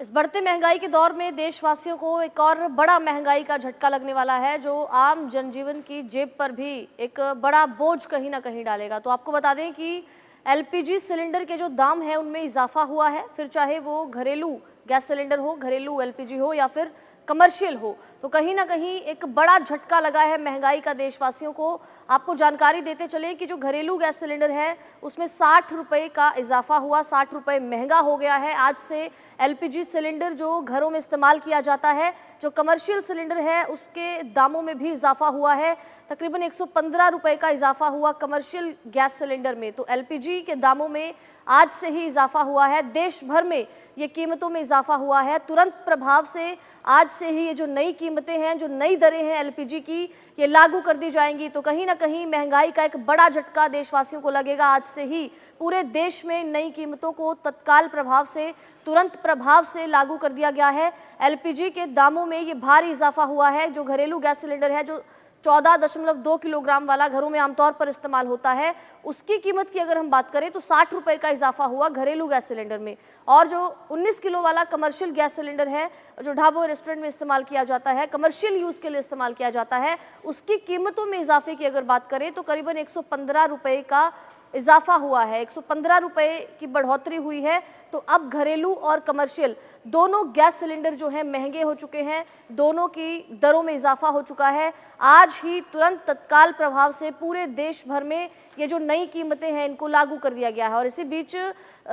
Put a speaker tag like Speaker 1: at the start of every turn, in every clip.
Speaker 1: इस बढ़ते महंगाई के दौर में देशवासियों को एक और बड़ा महंगाई का झटका लगने वाला है, जो आम जनजीवन की जेब पर भी एक बड़ा बोझ कहीं ना कहीं डालेगा। तो आपको बता दें कि एलपीजी सिलेंडर के जो दाम है उनमें इजाफा हुआ है, फिर चाहे वो घरेलू गैस सिलेंडर हो, घरेलू एलपीजी हो या फिर कमर्शियल हो, तो कहीं ना कहीं एक बड़ा झटका लगा है महंगाई का देशवासियों को। आपको जानकारी देते चले कि जो घरेलू गैस सिलेंडर है उसमें 60 रुपये का इजाफा हुआ, 60 रुपये महंगा हो गया है। आज से एलपीजी सिलेंडर जो घरों में इस्तेमाल किया जाता है, जो कमर्शियल सिलेंडर है, उसके दामों में भी इजाफा हुआ है। तकरीबन 115 रुपये का इजाफा हुआ कमर्शियल गैस सिलेंडर में। तो एलपीजी के दामों में आज से ही इजाफा हुआ है, देश भर में ये कीमतों में इजाफा हुआ है। तुरंत प्रभाव से आज से ही ये जो नई कीमतें हैं, जो नई दरें हैं एलपीजी की, ये लागू कर दी जाएंगी। तो कहीं ना कहीं महंगाई का एक बड़ा झटका देशवासियों को लगेगा। आज से ही पूरे देश में नई कीमतों को तत्काल प्रभाव से, तुरंत प्रभाव से लागू कर दिया गया है। एलपीजी के दामों में ये भारी इजाफा हुआ है। जो घरेलू गैस सिलेंडर है, जो 14.2 किलोग्राम वाला घरों में आमतौर पर इस्तेमाल होता है, उसकी कीमत की अगर हम बात करें तो 60 रुपये का इजाफा हुआ घरेलू गैस सिलेंडर में। और जो 19 किलो वाला कमर्शियल गैस सिलेंडर है, जो ढाबों रेस्टोरेंट में इस्तेमाल किया जाता है, कमर्शियल यूज़ के लिए इस्तेमाल किया जाता है, उसकी कीमतों में इजाफे की अगर बात करें तो करीबन 115 रुपये का इजाफा हुआ है। 115 रुपये की बढ़ोतरी हुई है। तो अब घरेलू और कमर्शियल दोनों गैस सिलेंडर जो हैं महंगे हो चुके हैं, दोनों की दरों में इजाफा हो चुका है। आज ही तुरंत तत्काल प्रभाव से पूरे देश भर में ये जो नई कीमतें हैं इनको लागू कर दिया गया है। और इसी बीच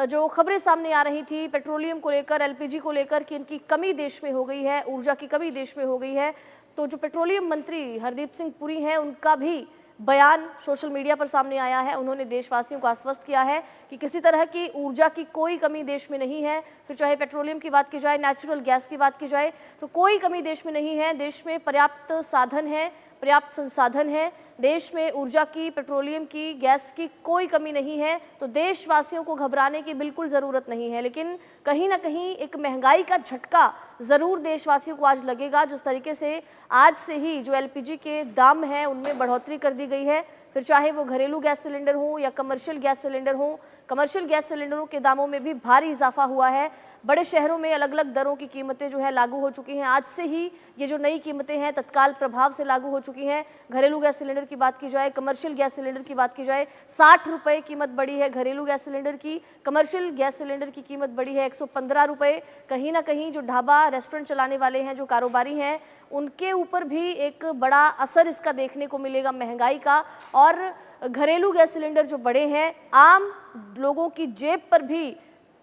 Speaker 1: जो खबरें सामने आ रही थी पेट्रोलियम को लेकर, एलपीजी को लेकर कि इनकी कमी देश में हो गई है, ऊर्जा की कमी देश में हो गई है, तो जो पेट्रोलियम मंत्री हरदीप सिंह पुरी हैं उनका भी बयान सोशल मीडिया पर सामने आया है। उन्होंने देशवासियों को आश्वस्त किया है कि किसी तरह की ऊर्जा की कोई कमी देश में नहीं है। फिर चाहे पेट्रोलियम की बात की जाए, नेचुरल गैस की बात की जाए, तो कोई कमी देश में नहीं है। देश में पर्याप्त साधन है, पर्याप्त संसाधन है। देश में ऊर्जा की, पेट्रोलियम की, गैस की कोई कमी नहीं है। तो देशवासियों को घबराने की बिल्कुल ज़रूरत नहीं है। लेकिन कहीं ना कहीं एक महंगाई का झटका ज़रूर देशवासियों को आज लगेगा। जिस तरीके से आज से ही जो एलपीजी के दाम हैं उनमें बढ़ोतरी कर दी गई है, फिर चाहे वो घरेलू गैस सिलेंडर हो या कमर्शियल गैस सिलेंडर हो, कमर्शियल गैस सिलेंडरों के दामों में भी भारी इजाफा हुआ है। बड़े शहरों में अलग अलग दरों की कीमतें जो है लागू हो चुकी हैं। आज से ही ये जो नई कीमतें हैं तत्काल प्रभाव से लागू हो चुकी हैं। घरेलू गैस सिलेंडर की बात की जाए, कमर्शियल गैस सिलेंडर की बात की जाए, 60 रुपये कीमत बढ़ी है घरेलू गैस सिलेंडर की। कमर्शियल गैस सिलेंडर की कीमत बढ़ी है 115 रुपये। कहीं ना कहीं जो ढाबा रेस्टोरेंट चलाने वाले हैं, जो कारोबारी हैं, उनके ऊपर भी एक बड़ा असर इसका देखने को मिलेगा महंगाई का। और घरेलू गैस सिलेंडर जो बड़े हैं, आम लोगों की जेब पर भी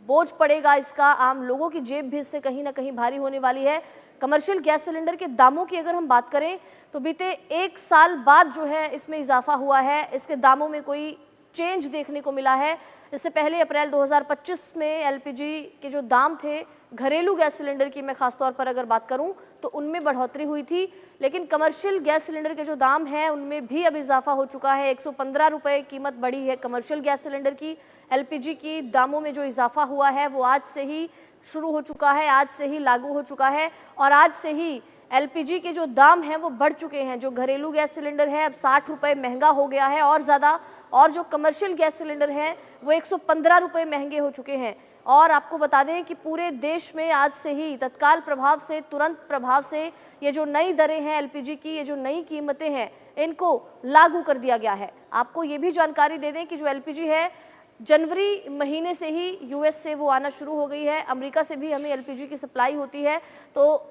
Speaker 1: बोझ पड़ेगा इसका। आम लोगों की जेब भी इससे कहीं ना कहीं भारी होने वाली है। कमर्शियल गैस सिलेंडर के दामों की अगर हम बात करें तो बीते 1 साल बाद जो है इसमें इजाफा हुआ है। इसके दामों में कोई चेंज देखने को मिला है। इससे पहले अप्रैल 2025 में एलपीजी के जो दाम थे, घरेलू गैस सिलेंडर की मैं खासतौर पर अगर बात करूं तो उनमें बढ़ोतरी हुई थी। लेकिन कमर्शियल गैस सिलेंडर के जो दाम हैं उनमें भी अब इजाफा हो चुका है। 115 रुपये कीमत बढ़ी है कमर्शियल गैस सिलेंडर की। एलपीजी की दामों में जो इजाफा हुआ है वो आज से ही शुरू हो चुका है, आज से ही लागू हो चुका है। और आज से ही एलपीजी के जो दाम हैं वो बढ़ चुके हैं। जो घरेलू गैस सिलेंडर है अब 60 रुपये महंगा हो गया है और ज़्यादा, और जो कमर्शियल गैस सिलेंडर हैं वो 115 रुपये महंगे हो चुके हैं। और आपको बता दें कि पूरे देश में आज से ही तत्काल प्रभाव से, तुरंत प्रभाव से ये जो नई दरें हैं एलपीजी की, ये जो नई कीमतें हैं, इनको लागू कर दिया गया है। आपको ये भी जानकारी दे दें कि जो एलपीजी है जनवरी महीने से ही यूएस से वो आना शुरू हो गई है। अमेरिका से भी हमें एलपीजी की सप्लाई होती है। तो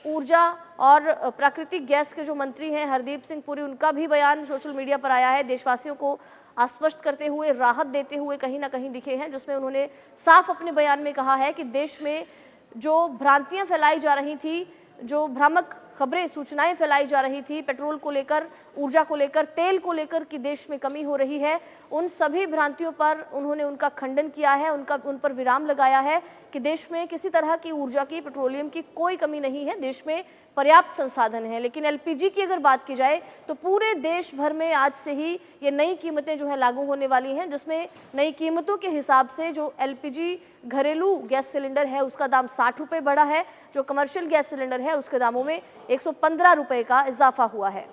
Speaker 1: ऊर्जा और प्राकृतिक गैस के जो मंत्री हैं हरदीप सिंह पुरी, उनका भी बयान सोशल मीडिया पर आया है, देशवासियों को आश्वस्त करते हुए, राहत देते हुए कहीं ना कहीं दिखे हैं, जिसमें उन्होंने साफ अपने बयान में कहा है कि देश में जो भ्रांतियां फैलाई जा रही थी, जो भ्रामक खबरें, सूचनाएं फैलाई जा रही थी पेट्रोल को लेकर, ऊर्जा को लेकर, तेल को लेकर कि देश में कमी हो रही है, उन सभी भ्रांतियों पर उन्होंने उनका खंडन किया है, उन पर विराम लगाया है कि देश में किसी तरह की ऊर्जा की, पेट्रोलियम की कोई कमी नहीं है, देश में पर्याप्त संसाधन है। लेकिन एलपीजी की अगर बात की जाए तो पूरे देश भर में आज से ही ये नई कीमतें जो है लागू होने वाली हैं, जिसमें नई कीमतों के हिसाब से जो एलपीजी घरेलू गैस सिलेंडर है उसका दाम 60 रुपये बढ़ा है, जो कमर्शियल गैस सिलेंडर है उसके दामों में 115 रुपये का इजाफा हुआ है।